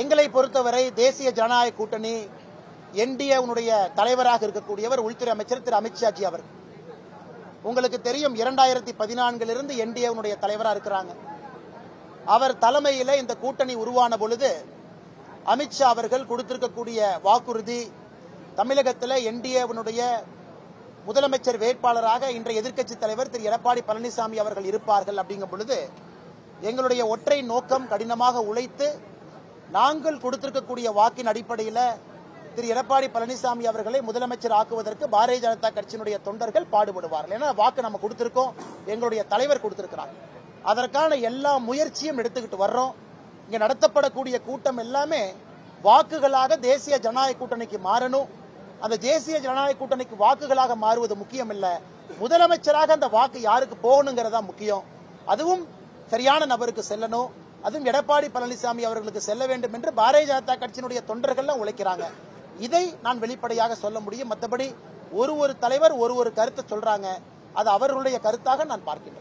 எங்களை பொறுத்தவரை தேசிய ஜனநாயக கூட்டணி என்டிஏவுடைய தலைவராக இருக்கக்கூடியவர் உள்துறை அமைச்சர் திரு அமித்ஷாஜி அவர். உங்களுக்கு தெரியும் 2014 என்டிஏவுடைய தலைவராக இருக்கிறாங்க. அவர் தலைமையில் இந்த கூட்டணி உருவான பொழுது அமித்ஷா அவர்கள் கொடுத்திருக்கக்கூடிய வாக்குறுதி, தமிழகத்தில் என்டிஏவுடைய முதலமைச்சர் வேட்பாளராக இன்றைய எதிர்க்கட்சி தலைவர் திரு எடப்பாடி பழனிசாமி அவர்கள் இருப்பார்கள். அப்படிங்கும் பொழுது எங்களுடைய ஒற்றை நோக்கம் கடினமாக உழைத்து நாங்கள் கொடுத்திருக்கக்கூடிய வாக்கின் அடிப்படையில் திரு எடப்பாடி பழனிசாமி அவர்களை முதலமைச்சர் ஆக்குவதற்கு பாரதிய ஜனதா கட்சியினுடைய தொண்டர்கள் பாடுபடுவார்கள். ஏன்னா வாக்கு நம்ம கொடுத்திருக்கோம், எங்களுடைய தலைவர் கொடுத்திருக்கிறார். அதற்கான எல்லா முயற்சியும் எடுத்துக்கிட்டு வர்றோம். இங்க நடத்தப்படக்கூடிய கூட்டம் எல்லாமே வாக்குகளாக தேசிய ஜனநாயக கூட்டணிக்கு மாறணும். அந்த தேசிய ஜனநாயக கூட்டணிக்கு வாக்குகளாக மாறுவது முக்கியம் இல்ல, முதலமைச்சராக அந்த வாக்கு யாருக்கு போகணுங்கிறதா முக்கியம். அதுவும் சரியான நபருக்கு செல்லணும், அதுவும் எடப்பாடி பழனிசாமி அவர்களுக்கு செல்ல வேண்டும் என்று பாரதிய ஜனதா கட்சியினுடைய தொண்டர்கள் உழைக்கிறாங்க. இதை நான் வெளிப்படையாக சொல்ல முடியும். மற்றபடி ஒரு தலைவர் ஒரு கருத்தை சொல்றாங்க, அது அவர்களுடைய கருத்தாக நான் பார்க்கின்றேன்.